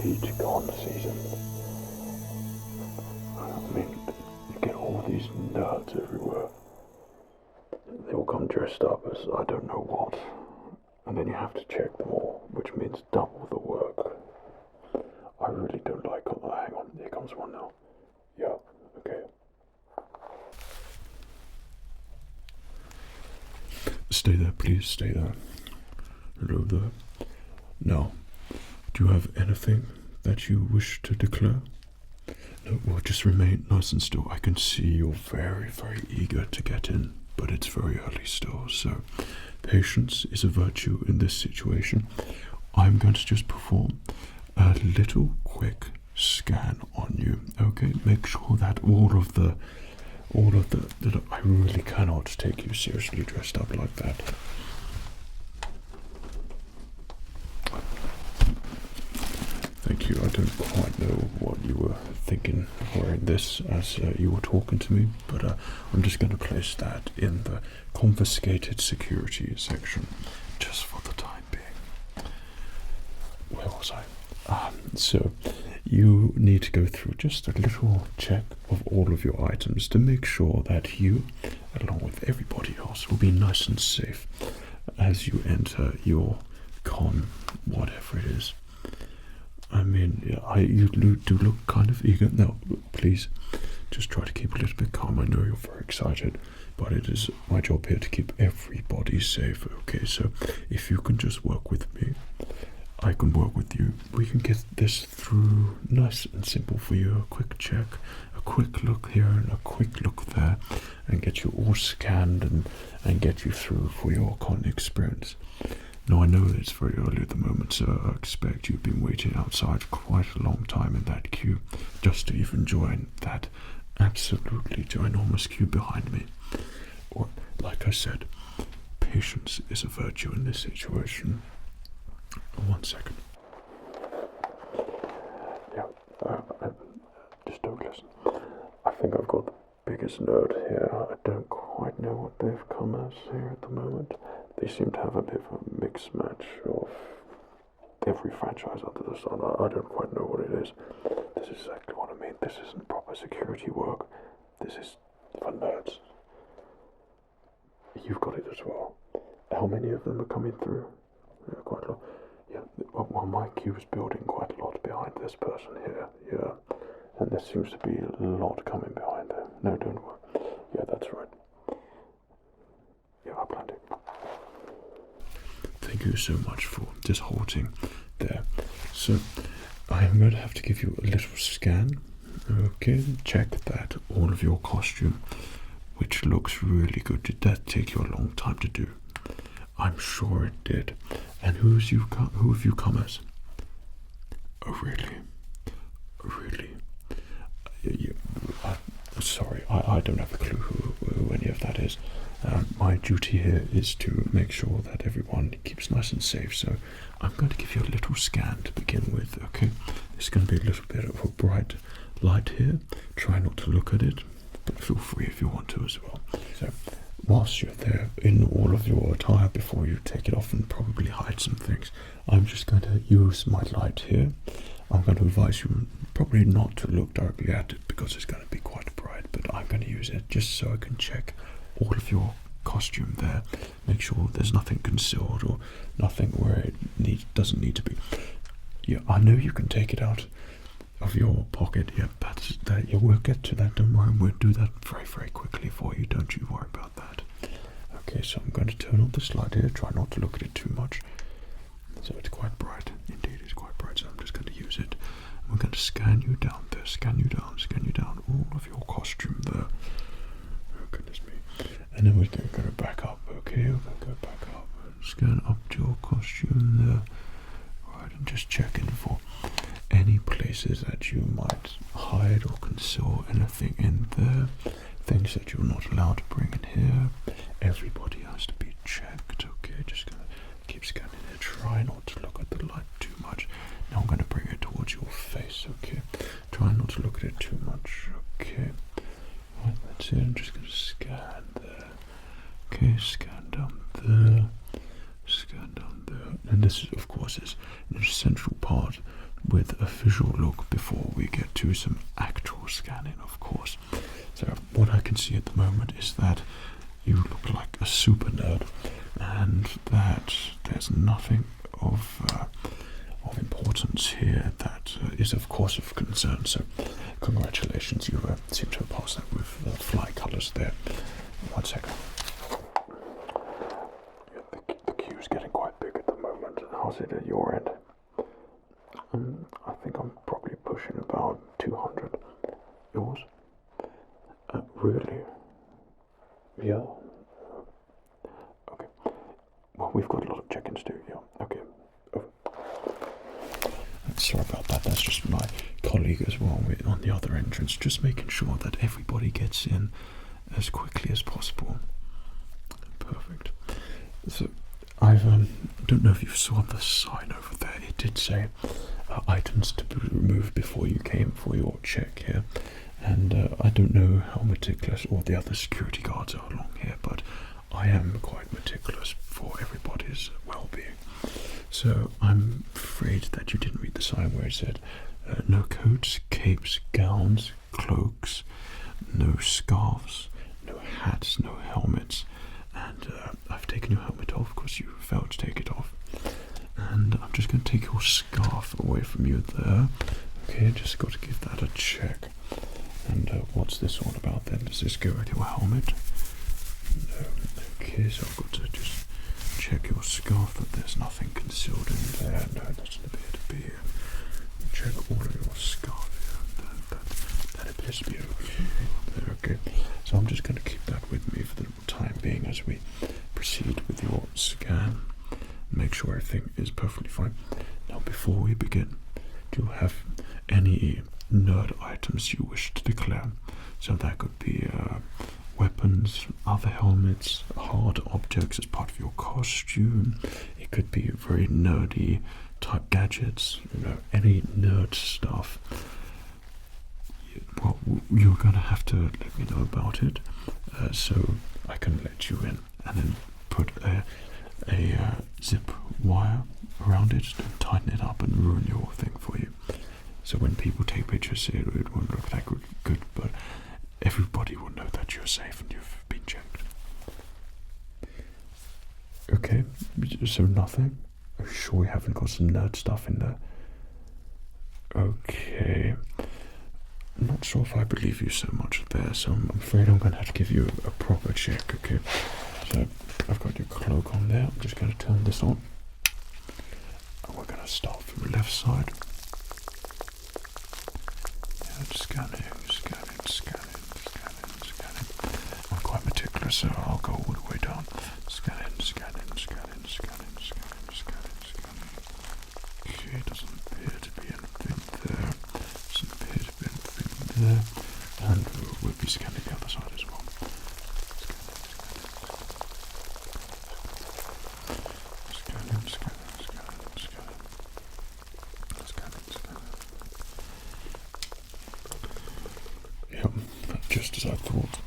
each con season. I mean, you get all these nerds everywhere. They all come dressed up as I don't know what, and then you have to check them all, which means double the work. I really don't like it. Hang on, here comes one now. Yeah, okay. Stay there, please, stay there. Hello there. Now, do you have anything that you wish to declare? No, well, just remain nice and still. I can see you're very, very eager to get in, but it's very early still, so patience is a virtue in this situation. I'm going to just perform a little quick scan on you, okay? Make sure that all of the I really cannot take you seriously dressed up like that. Thank you. I don't quite know what you were thinking wearing this as you were talking to me, but I'm just going to place that in the confiscated security section just for the time being. Where was I? So you need to go through just a little check of all of your items to make sure that you, along with everybody else, will be nice and safe as you enter your con, whatever it is. I mean, you do look kind of eager. Now, please, just try to keep a little bit calm. I know you're very excited, but it is my job here to keep everybody safe, okay? So if you can just work with me, I can work with you. We can get this through nice and simple for you. A quick check, a quick look here and a quick look there, and get you all scanned and get you through for your con experience. Now, I know it's very early at the moment, so I expect you've been waiting outside quite a long time in that queue just to even join that absolutely ginormous queue behind me. Or, like I said, patience is a virtue in this situation. 1 second. Yeah, just don't listen. I think I've got the biggest nerd here. I don't quite know what they've come as here at the moment. They seem to have a bit of a mixed match of every franchise under the sun. I don't quite know what it is. This is exactly what I mean. This isn't proper security work. This is for nerds. You've got it as well. How many of them are coming through? Yeah, quite a lot. Yeah, well, my queue is building quite a lot behind this person here. Yeah, and there seems to be a lot coming behind them. No, don't worry. Yeah, that's right. Yeah, I planned it. Thank you so much for just halting there. So, I am going to have to give you a little scan. Okay, check that all of your costume, which looks really good. Did that take you a long time to do? I'm sure it did. And who have you come as? Oh, really? Really? Sorry, I don't have a clue who any of that is. My duty here is to make sure that everyone keeps nice and safe, so I'm going to give you a little scan to begin with, okay? There's going to be a little bit of a bright light here. Try not to look at it, but feel free if you want to as well. So, whilst you're there in all of your attire before you take it off and probably hide some things, I'm just going to use my light here. I'm going to advise you probably not to look directly at it because it's going to be quite bright, but I'm going to use it just so I can check all of your costume there. Make sure there's nothing concealed or nothing where it doesn't need to be. Yeah, I know you can take it out of your pocket. Yeah, yeah, we'll get to that. Don't worry, we'll do that very, very quickly for you. Don't you worry about that. Okay, so I'm going to turn on this light here. Try not to look at it too much. So it's quite bright. Indeed, it's quite bright. So I'm just going to use it. We're going to scan you down there. Scan you down. All of your costume there. Oh goodness me. And then we're going to go back up. Okay, we're going to go back up. Scan up to your costume there. Right, and just checking for any places that you might hide or conceal anything in there. Things that you're not allowed to bring in here. Everybody has to be checked. Okay, just gonna keep scanning it. Try not to look at the light too much. Now I'm going to bring it towards your face. Okay, try not to look at it too much. Okay, right, that's it. I'm just going to scan there. Okay, scan down there. Scan down there. And this, of course, is an essential part with a visual look before we get to some actual scanning, of course. So what I can see at the moment is that you look like a super nerd, and that there's nothing of importance here that is of course of concern. So congratulations, you seem to have passed that with the fly colours there. 1 second. Yeah, the queue's getting quite big at the moment. How's it at your end? I think I'm probably pushing about 200. Yours? Really? Yeah. Okay. Well, we've got a lot of check-ins too. Yeah. Okay. Sorry about that. That's just my colleague as well on the other entrance, just making sure that everybody gets in as quickly as possible. Perfect. So I don't know if you saw the sign over there. It did say items to be removed before you came for your check here. And I don't know how meticulous all the other security guards are along here, but I am quite meticulous for everybody's well-being. So I'm afraid that you didn't read the sign where it said no coats, capes, gowns, cloaks, no scarves, no hats, no helmets. And I've taken your helmet off because you failed to take it off. And I'm just going to take your scarf away from you there. Okay, just got to give that a check. And what's this all about then? Does this go with your helmet? No. Okay, so I've got to just check your scarf that there's nothing concealed in there. No, it doesn't appear to be. Check all of your scarf. That appears to be okay. Okay. So I'm just going to keep that with me for the time being as we proceed with your scan. Make sure everything is perfectly fine. Now, before we begin, do you have any nerd items you wish to declare? So that could be weapons, other helmets, hard objects as part of your costume. It could be very nerdy type gadgets, any nerd stuff. Well, you're going to have to let me know about it so I can let you in, and then put a zip wire around it to tighten it up and ruin your thing for you. So when people take pictures, it won't look that good, but everybody will know that you're safe and you've been checked. Okay, so nothing? Are you sure we haven't got some nerd stuff in there? Okay. I'm not sure if I believe you so much there, so I'm afraid I'm going to have to give you a proper check, okay? So I've got your cloak on there. I'm just going to turn this on. And we're going to start from the left side. Scanning. I'm quite meticulous, so I'll go all the way down. Scanning. Okay, doesn't appear to be anything there. And we'll be scanning the other side as well. Scanning. Yep, just as I thought.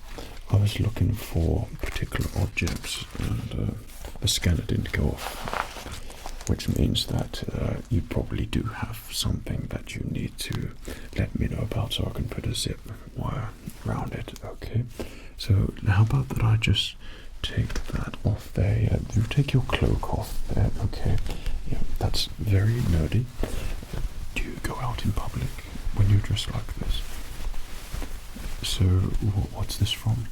I was looking for particular objects, and the scanner didn't go off, which means that you probably do have something that you need to let me know about, so I can put a zip wire around it. Okay, so how about that I just take that off there? Yeah, you take your cloak off there. Okay, yeah, that's very nerdy. Do you go out in public when you're dressed like this? So what's this from?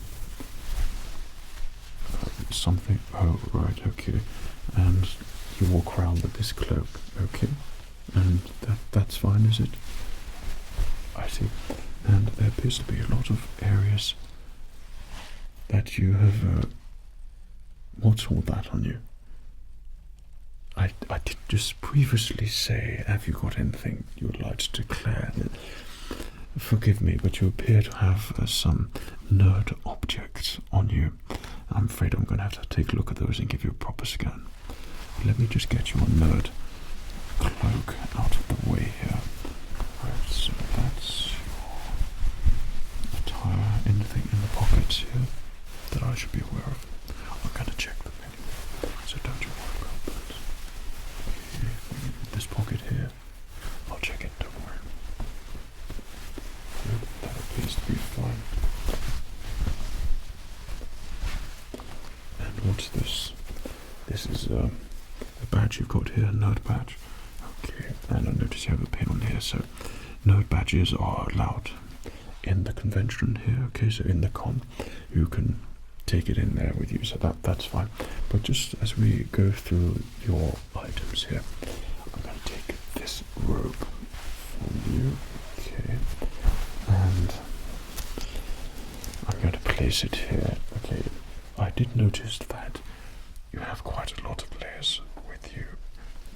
Something. Oh, right. Okay, and you walk around with this cloak. Okay, and that's fine, is it? I see. And there appears to be a lot of areas that you have. What's all that on you? I did just previously say, have you got anything you would like to declare? Forgive me, but you appear to have some nerd objects on you. I'm afraid I'm going to have to take a look at those and give you a proper scan. Let me just get your nerd cloak out of the way here. Right, so that's your attire. Anything in the pockets here that I should be aware of? I'm going to check them anyway, so don't you worry about that. Okay, this pocket here, I'll check it nerd badge. Okay, and I notice you have a pin on here, so nerd badges are allowed in the convention here. Okay, so in the con, you can take it in there with you, so that's fine. But just as we go through your items here, I'm going to take this robe from you. Okay, and I'm going to place it here. Okay, I did notice that you have quite a lot of layers with you.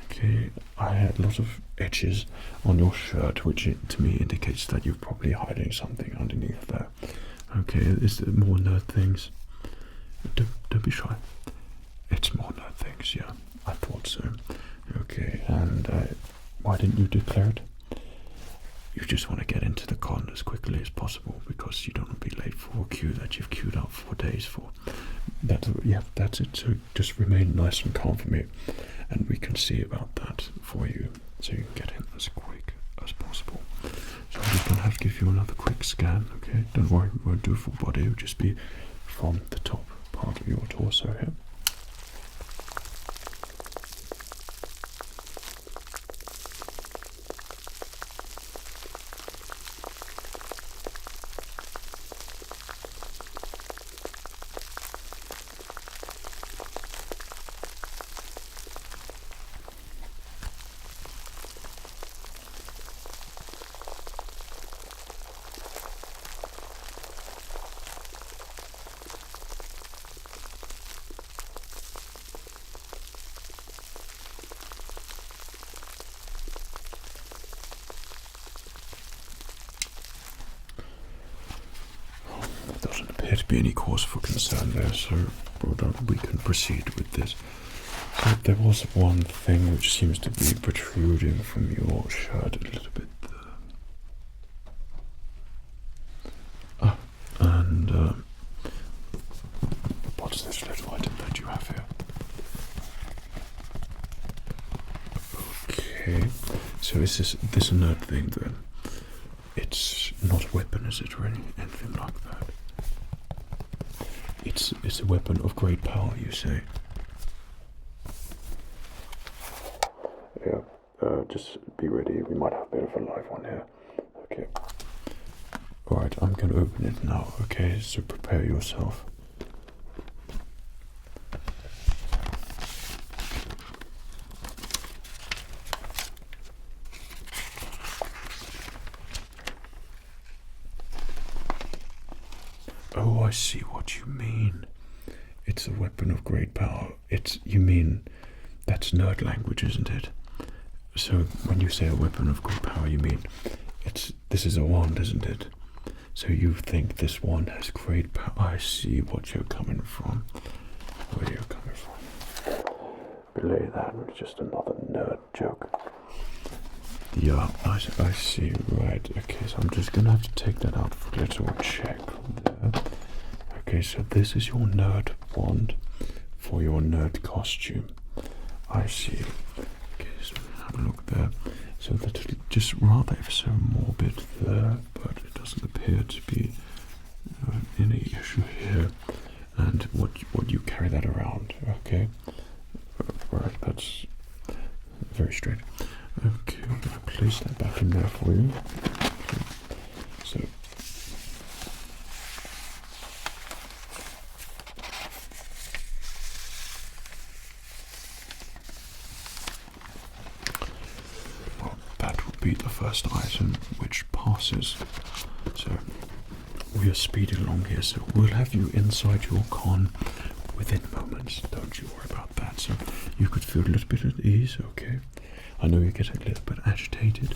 Okay, I had a lot of edges on your shirt, which to me indicates that you're probably hiding something underneath there. Okay, is there more nerd things? Don't be shy. It's more nerd things, yeah. I thought so. Okay, and why didn't you declare it? You just want to get into the con as quickly as possible because you don't want to be late for a queue that you've queued up 4 days for. That's it. So just remain nice and calm for me, and we can see about that for you, so you can get in as quick as possible. So I'm just going to have to give you another quick scan. Okay, don't worry, we won't do a full body. It'll just be from the top part of your torso here. Doesn't appear to be any cause for concern there, so we can proceed with this. So there was one thing which seems to be protruding from your shirt a little bit there. And what's this little item that you have here? Okay, so is this a nerd thing then? It's not a weapon, is it, or anything like that? It's a weapon of great power, you say? Yeah, just be ready. We might have a bit of a live one here. Okay. Alright, I'm going to open it now, okay? So prepare yourself. Oh, I see what you mean. It's a weapon of great power. You mean, that's nerd language, isn't it? So when you say a weapon of great power, you mean, this is a wand, isn't it? So you think this wand has great power. I see what you're coming from. Where you're coming from. Belay that was just another nerd joke. Yeah, I see, right. Okay, so I'm just gonna have to take that out for a little check there. Okay, so this is your nerd wand for your nerd costume. I see. Okay, so have a look there. So that's just rather ever so morbid there, but it doesn't appear to be any issue here. And what you carry that around, okay? Right, that's very strange. Okay, I'm going to place that back in there for you. Okay. So, well, that will be the first item which passes. So, we are speeding along here, so we'll have you inside your con within moments. Don't you worry about that. So, you could feel a little bit at ease, okay? I know you get a little bit agitated.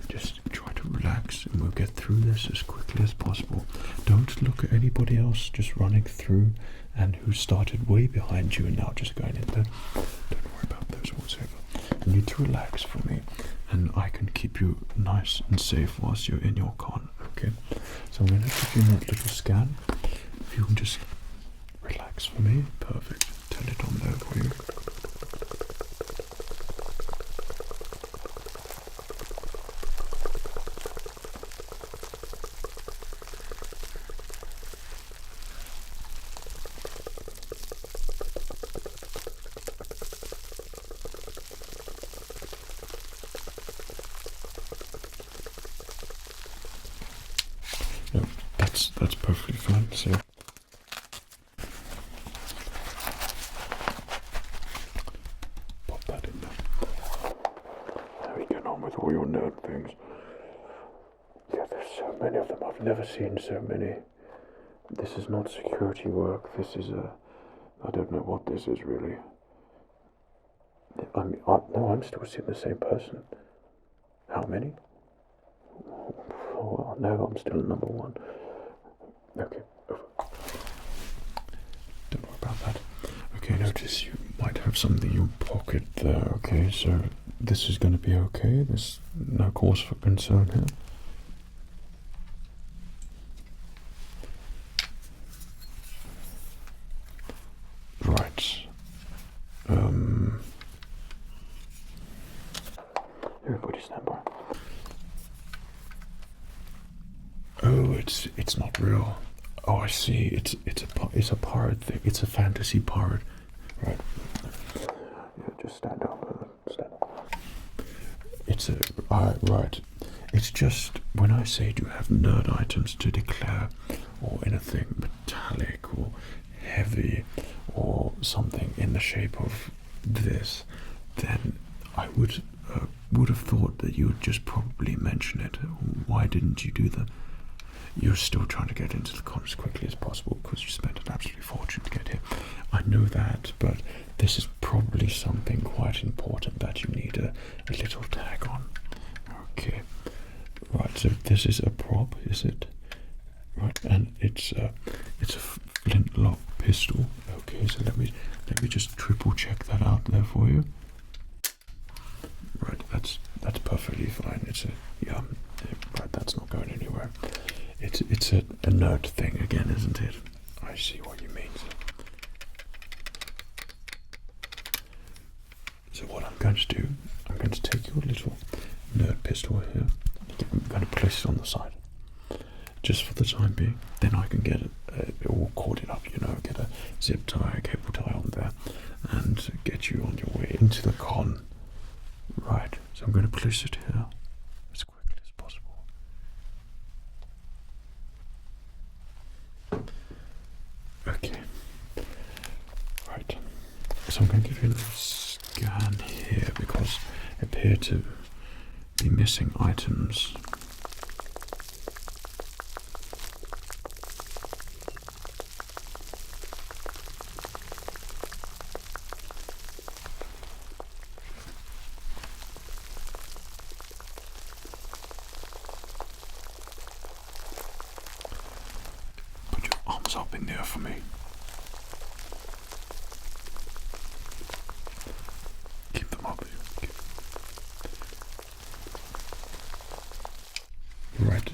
Just try to relax and we'll get through this as quickly as possible. Don't look at anybody else just running through and who started way behind you and now just going in there. Don't worry about those whatsoever. You need to relax for me and I can keep you nice and safe whilst you're in your con, okay? So I'm going to give you that little scan. If you can just relax for me. Perfect. Turn it on there for you. that's perfectly fine. So pop that in there. How are you getting on with all your nerd things? Yeah, there's so many of them. I've never seen so many. This is not security work. This is I don't know what this is really. No, I'm still seeing the same person. How many? Oh, no, I'm still at number one. Okay, over. Don't worry about that. Okay, notice you might have something in your pocket there. Okay, so this is going to be okay. There's no cause for concern here. Right. Everybody stand by. Oh, it's not real. Oh, I see. It's a pirate thing. It's a fantasy pirate. Right. Yeah, just stand up. Stand up. It's a right. It's just when I say do you have nerd items to declare, or anything metallic or heavy, or something in the shape of this, then I would have thought that you would just probably mention it. Why didn't you do that? You're still trying to get into the con as quickly as possible because you spent an absolute fortune to get here. I know that, but this is probably something quite important that you need a little tag on. Okay, right. So this is a prop, is it? Right, and it's a flintlock pistol. Okay, so let me just triple check that out there for you. Right, that's perfectly fine. Right, that's not going anywhere. It's a nerd thing again, isn't it? I see what you mean. So what I'm going to do, I'm going to take your little nerd pistol here. I'm going to place it on the side, just for the time being. Then I can get it all corded up, get a zip tie, a cable tie on there, and get you on your way into the con. Right, so I'm going to place it here as quickly as possible. Okay, right, so I'm going to give you a little scan here because I appear to be missing items. Up in there for me. Keep them up. Right.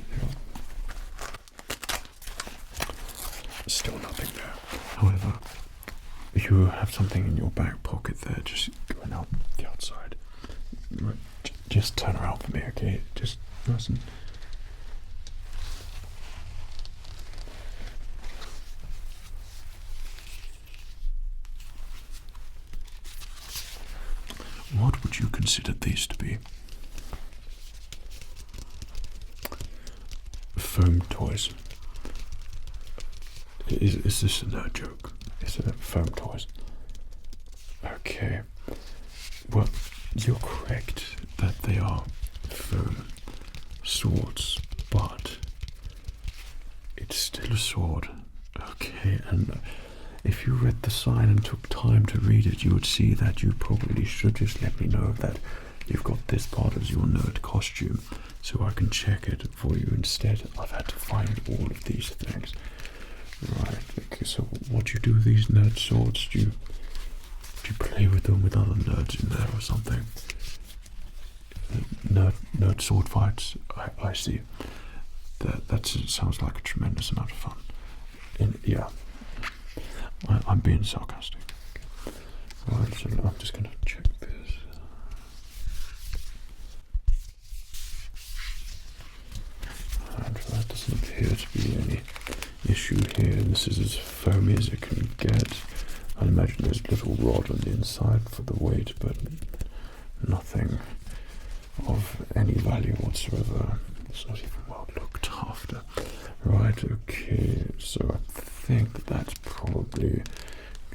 Still nothing there. However, you have something in your back pocket there, just going out the outside. Right. Just turn around for me, okay? Just listen. What would you consider these to be? Foam toys. Is this a nerd joke? Is it foam toys? Okay. Well, you're correct that they are foam swords, but it's still a sword. Okay, and if you read the sign and took time to read it, you would see that you probably should just let me know that you've got this part as your nerd costume, so I can check it for you. Instead, I've had to find all of these things. Right, okay, so what do you do with these nerd swords? Do you play with them with other nerds in there or something? Nerd sword fights? I see. That sounds like a tremendous amount of fun. Yeah. I'm being sarcastic. Right, so I'm just going to check this. And there doesn't appear to be any issue here. This is as foamy as it can get. I imagine there's a little rod on the inside for the weight, but nothing of any value whatsoever. It's not even well looked after. Right, okay, so I think that's probably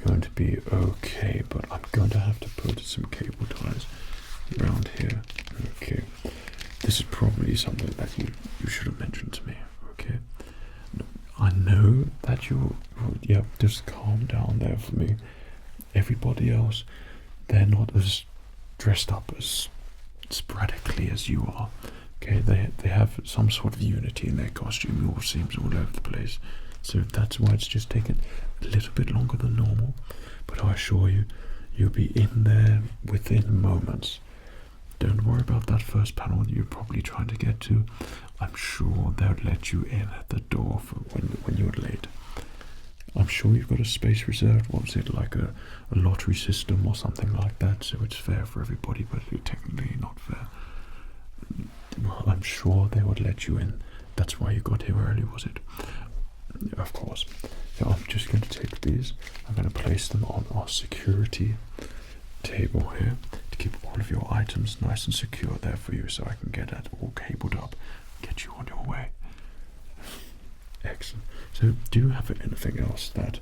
going to be okay, but I'm going to have to put some cable ties around here. Okay, this is probably something that you should have mentioned to me. Okay, I know that yeah, just calm down there for me. Everybody else, they're not as dressed up as sporadically as you are. Okay, they have some sort of unity in their costume. Yours seems all over the place, so that's why it's just taken a little bit longer than normal. But I assure you, you'll be in there within moments. Don't worry about that first panel you're probably trying to get to. I'm sure they'll let you in at the door for when you're late. I'm sure you've got a space reserved. What was it, like a lottery system or something like that? So it's fair for everybody, but it's technically not fair. Well, I'm sure they would let you in. That's why you got here early, was it? Of course. So I'm just going to take these. I'm going to place them on our security table here to keep all of your items nice and secure there for you, so I can get that all cabled up, get you on your way. Excellent. So, do you have anything else that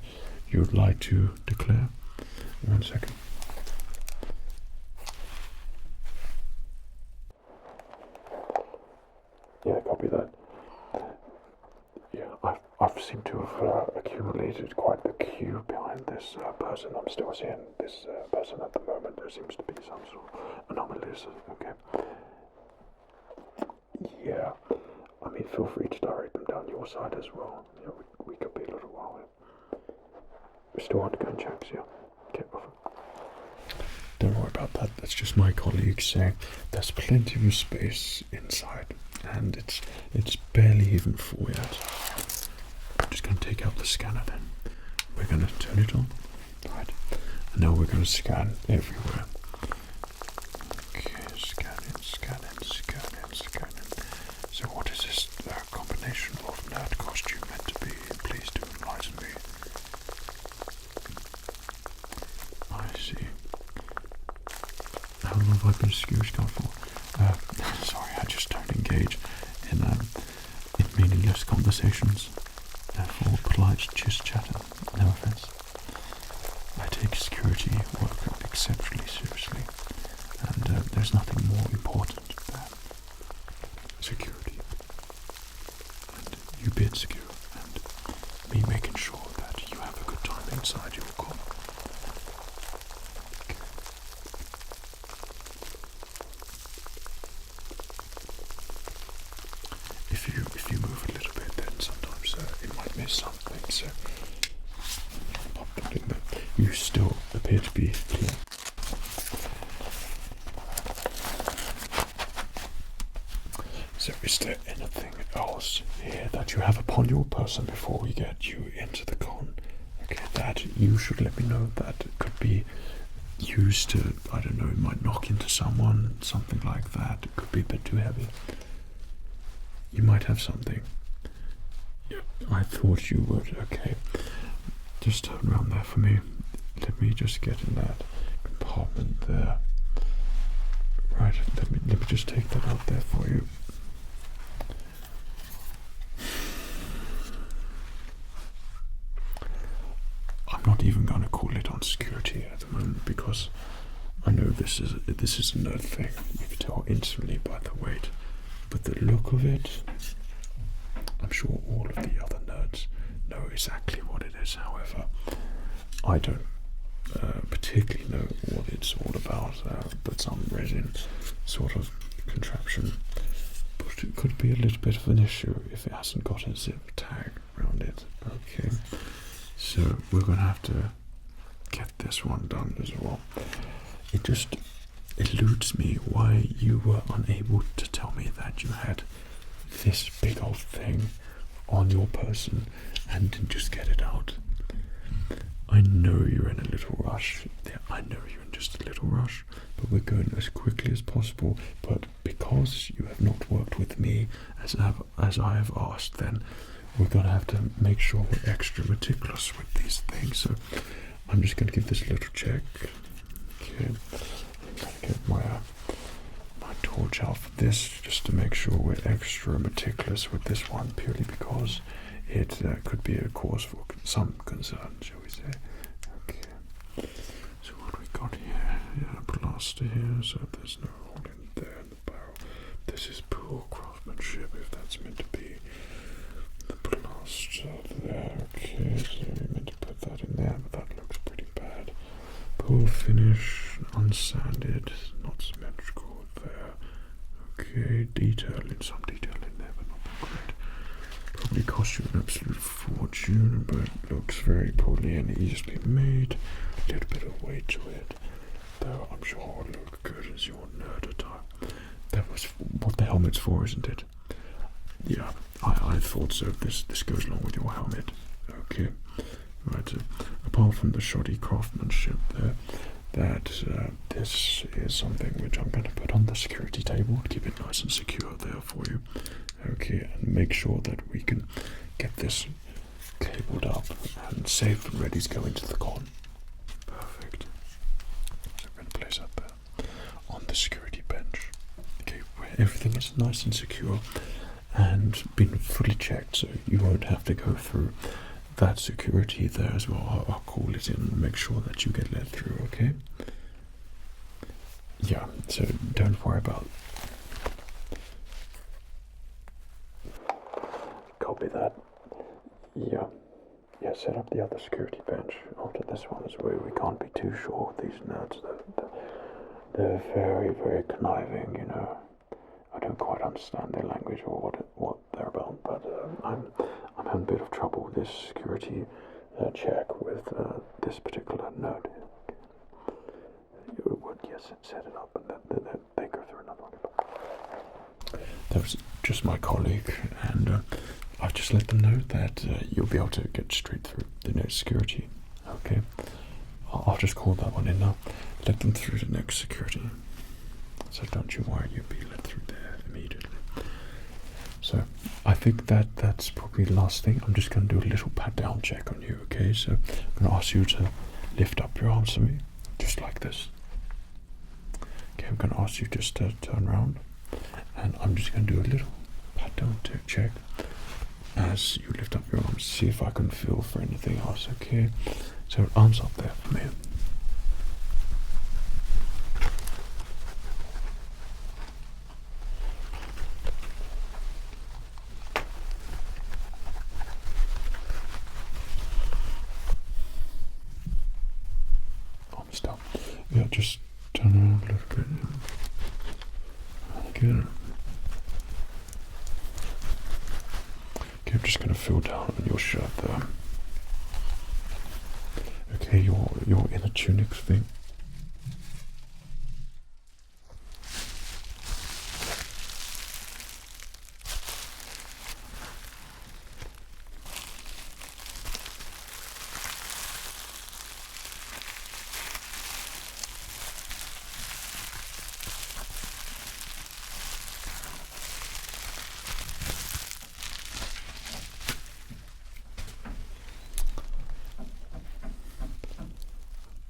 you would like to declare? 1 second. Yeah, copy that. Yeah, I've seemed to have accumulated quite the queue behind this person. I'm still seeing this person at the moment. There seems to be some sort of anomalies. Okay. Yeah. I mean, feel free to direct them down your side as well. You know, we could be a little while. We're still undergoing checks, yeah. Okay, over. Don't worry about that. That's just my colleague saying there's plenty of space inside, and it's barely even full yet. I'm just going to take out the scanner then. We're going to turn it on. Right. And now we're going to scan everywhere. Okay, scanning, scanning, scanning, scanning. So what is this combination of nerd costume meant to be? Please do enlighten me. I see. How long have I been a security guard for? Sorry, I just don't engage in meaningless conversations. For polite chit-chatting, no offense. I take security work exceptionally seriously, and there's nothing more important than security, and you being secure, and me making sure that you have a good time inside your car. Okay. If you move a little bit, then sometimes it might miss something. So pop that in there. You still appear to be clear. So is there anything else here that you have upon your person before we get you into the con? Okay, that you should let me know. That could be used to, I don't know, it might knock into someone, something like that. It could be a bit too heavy. You might have something. Yeah, I thought you would. Okay, just turn around there for me. Let me just get in that compartment there. Right, let me just take that out there for you. I'm not even going to call it on security at the moment because I know this is a nerd thing. You can tell instantly by the weight, but the look of it, I'm sure all of the other nerds know exactly what it is. However, I don't particularly know what it's all about, but some resin sort of contraption. But it could be a little bit of an issue if it hasn't got a zip tag around it. Okay, so we're going to have to get this one done as well. It just eludes me why you were unable to tell me that you had this big old thing on your person and didn't just get it out. I know you're in a little rush. Yeah, I know you're in just a little rush, but we're going as quickly as possible. But because you have not worked with me as I have asked, then we're going to have to make sure we're extra meticulous with these things. So I'm just going to give this a little check. Okay, I'm going to get my tool watch out for this, just to make sure we're extra meticulous with this one, purely because it could be a cause for some concern, shall we say. Okay. So what we got here? Yeah, plaster here, so there's no hole in there in the barrel. This is poor craftsmanship, if that's meant to be. The plaster there. Okay, so we meant to put that in there, but that looks pretty bad. Poor finish, unsanded, not symmetrical there. Okay, some detail in there, but not that great. Probably cost you an absolute fortune, but looks very poorly and easily made. A little bit of weight to it, though I'm sure it'll look good as your nerd attire. That was what the helmet's for, isn't it? Yeah, I thought so. This goes along with your helmet. Okay. Right, apart from the shoddy craftsmanship there, this is something which I'm going to put on the security table to keep it nice and secure there for you. Okay, and make sure that we can get this cabled up and safe and ready to go into the con. Perfect. So we're going to place that there on the security bench. Okay, where everything is nice and secure and been fully checked, so you won't have to go through that security there as well. I'll call it in and make sure that you get let through, okay? Yeah, so don't worry about. Copy that. Yeah, set up the other security bench after this one as well. We can't be too sure with these nerds. They're very, very conniving, you know. I don't quite understand their language or what they're about, but I'm having a bit of trouble with this security check with this particular node. You would, yes, set it up, and then they go through another one. That was just my colleague, and I've just let them know that you'll be able to get straight through the next security. Okay, I'll just call that one in now. Let them through the next security. So don't you worry, you'll be let through there immediately. So I think that's probably the last thing. I'm just going to do a little pat down check on you, okay? So I'm going to ask you to lift up your arms for me, just like this. Okay, I'm going to ask you just to turn around, and I'm just going to do a little pat down check as you lift up your arms, see if I can feel for anything else, okay? So arms up there for me. Yeah, just turn around a little bit. Good. Okay, I'm just going to feel down on your shirt there. Okay, your inner tunic thing.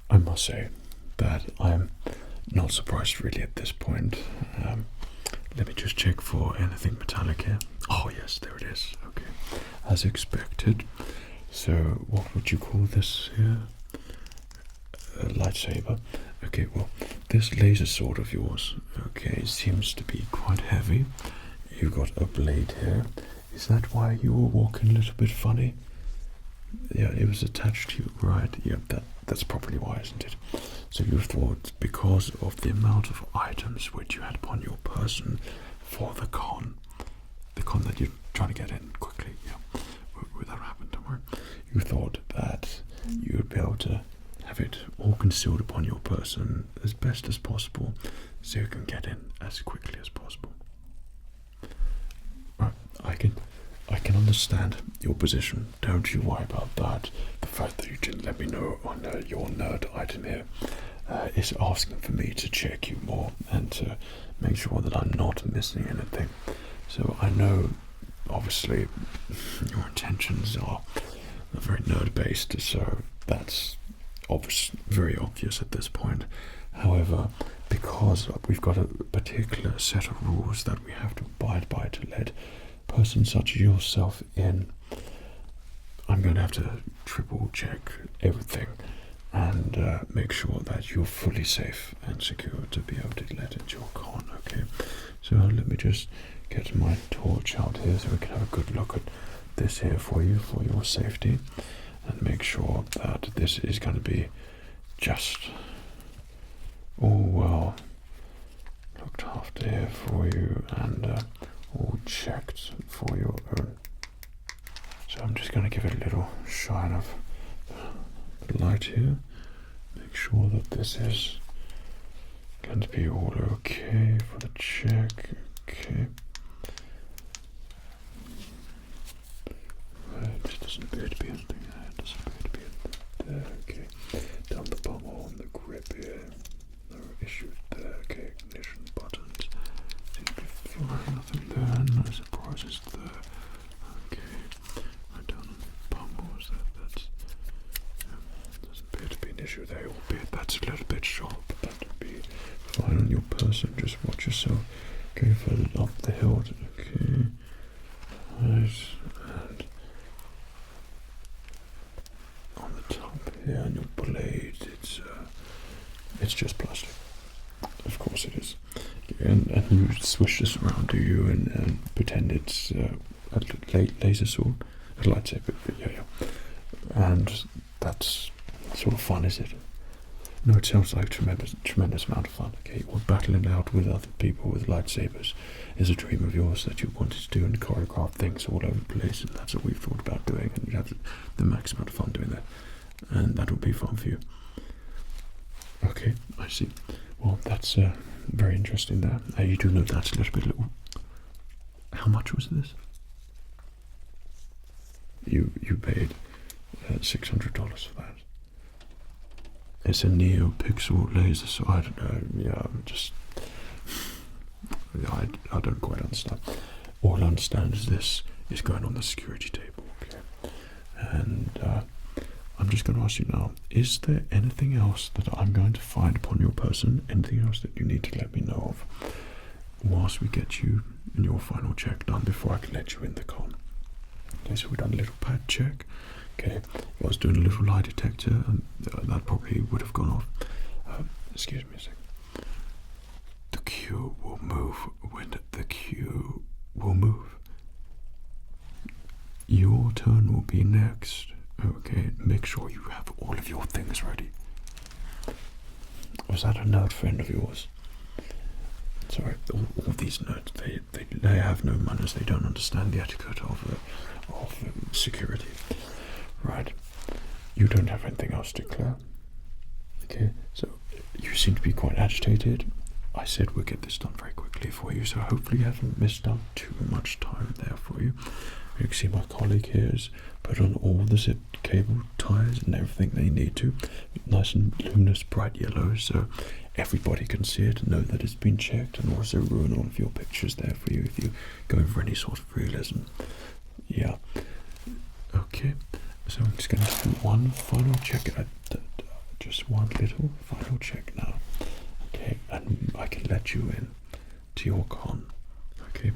I must say that I'm not surprised really at this point. Let me just check for anything metallic here. Oh yes, there it is. Okay, as expected. So what would you call this here? A lightsaber. Okay, well, this laser sword of yours, okay, seems to be quite heavy. You've got a blade here. Is that why you were walking a little bit funny? Yeah, it was attached to you, right? Yeah, that's probably why, isn't it? So you thought because of the amount of items which you had upon your person for the con that you're trying to get in quickly, yeah, that happened, don't worry. You thought that you would be able to have it all concealed upon your person as best as possible so you can get in as quickly as possible. Right, I can understand your position. Don't you worry about that. The fact that you didn't let me know on your nerd item here is asking for me to check you more and to make sure that I'm not missing anything. So I know, obviously, your intentions are very nerd-based, so that's very obvious at this point. However, because we've got a particular set of rules that we have to abide by to let persons such as yourself in, I'm going to have to triple check everything and make sure that you're fully safe and secure to be able to let into your con. Okay, so let me just get my torch out here so we can have a good look at this here for you, for your safety, and make sure that this is going to be just all well looked after here for you, and all checked for your own. So I'm just going to give it a little shine of the light here, make sure that this is going to be all okay for the check. Okay, it doesn't appear to be anything there, it doesn't appear to be anything there. Okay, down the pommel and the grip here, no issues there. Okay, ignition buttons seem to be fine, nothing there, no surprises there. Okay, right down on the pommels, that's doesn't appear to be an issue there, albeit that's a little bit sharp, but that would be fine on your person. Just watch yourself go further up the hilt. Okay, right, and on the top here on your blade, it's just plastic. Of course it is. And you swish this around, do you, and pretend it's a laser sword, a lightsaber. Yeah. And that's sort of fun, is it? No, it sounds like tremendous amount of fun. Okay, well, battling out with other people with lightsabers is a dream of yours that you wanted to do, and choreograph things all over the place, and that's what we've thought about doing, and you have the max amount of fun doing that, and that will be fun for you. Okay, I see. Well, that's very interesting there. You do know that's a little bit little. How much was this? You paid $600 for that. It's a NeoPixel laser, so I don't know. I don't quite understand. All I understand is this is going on the security table. Okay, and I'm just going to ask you now: is there anything else that I'm going to find upon your person? Anything else that you need to let me know of, whilst we get you in your final check done before I can let you in the con? Okay, so we've done a little pad check. Okay, if I was doing a little lie detector, that probably would have gone off. Excuse me a second. The queue will move when the queue will move. Your turn will be next. Okay, make sure you have all of your things ready. Was that a nerd friend of yours? Sorry, all these nerds, they have no manners. They don't understand the etiquette of security. Right, you don't have anything else to declare. Okay, so you seem to be quite agitated. I said we'll get this done very quickly for you, so hopefully you haven't missed out too much time there for you. You can see my colleague here has put on all the zip cable ties and everything they need to. Nice and luminous bright yellow, so everybody can see it and know that it's been checked, and also ruin all of your pictures there for you if you go for any sort of realism. Yeah. Okay. So I'm just going to do one final check, just one little final check now. Okay, and I can let you in to your con. Okay,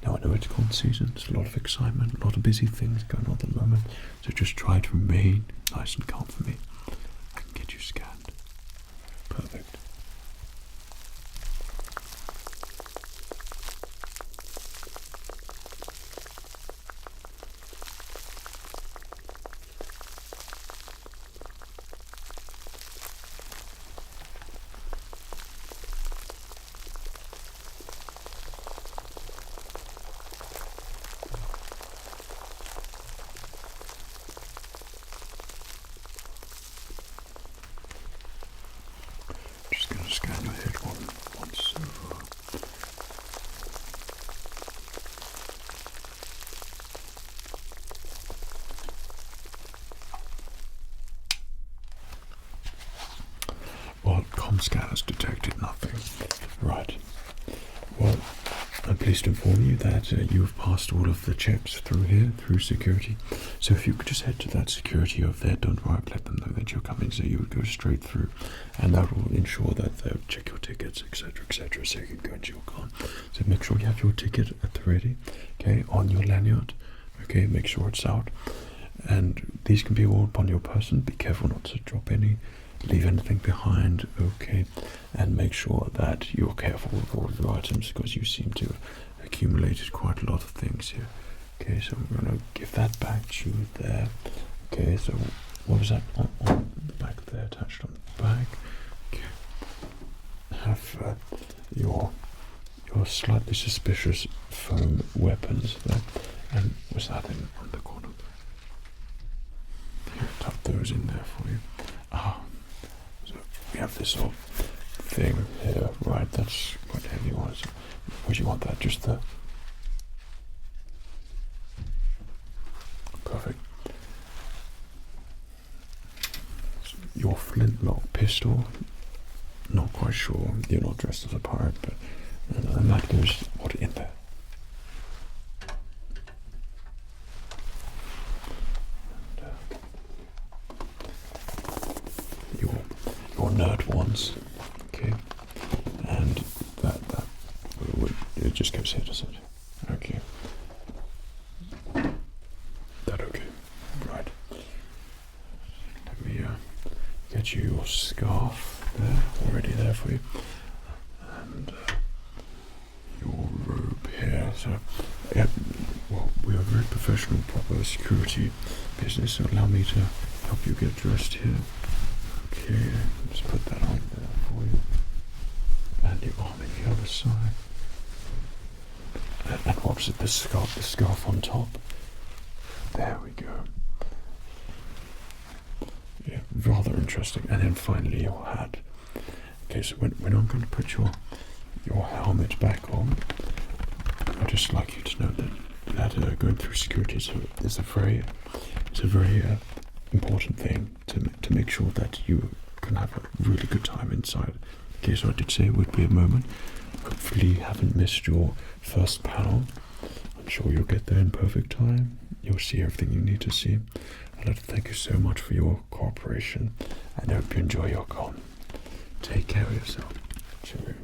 now I know it's con season, there's a lot of excitement, a lot of busy things going on at the moment, so just try to remain nice and calm for me. I can get you scanned. Perfect. Just going to scan your head once over. Well, com scanners detected nothing. Right. Well, I'd be pleased to inform you that you have passed all of the checks through here, through security. So if you could just head to that security over there, don't worry, let them know that you're coming, so you would go straight through, and that will ensure that they'll check your tickets, etc., so you can go into your car. So make sure you have your ticket at the ready, okay, on your lanyard, okay, make sure it's out. And these can be all upon your person. Be careful not to drop any, leave anything behind, okay, and make sure that you're careful with all of your items, because you seem to have accumulated quite a lot of things here. Okay, so we're going to give that back to you there. Okay, so what was that on the back there, attached on the back? Okay. Have your slightly suspicious foam weapons there, and was that in on the corner? Here, tuck those in there for you. So we have this sort of thing here, right? That's quite a heavy one. So would you want that just there? Perfect. So your flintlock pistol. Not quite sure. You're not dressed as a pirate, but and that goes what in there. Your nerd ones, okay, and that it just goes here, does it? Okay. That okay? Right. Let me get you your scarf there, already there for you, and your robe here. So, yeah, well, we are very professional, proper security business. So allow me to help you get dressed here. Okay, let's put that on there for you. And your arm in the other side. And what was it? The scarf on top. There we go. Yeah, rather interesting. And then finally your hat. Okay, so when I'm going to put your helmet back on, I'd just like you to know that going through security is a very important thing to make sure that you can have a really good time inside. Okay, so I did say it would be a moment. Hopefully you haven't missed your first panel. I'm sure you'll get there in perfect time. You'll see everything you need to see. I'd like to thank you so much for your cooperation, and I hope you enjoy your con. Take care of yourself. Cheerio.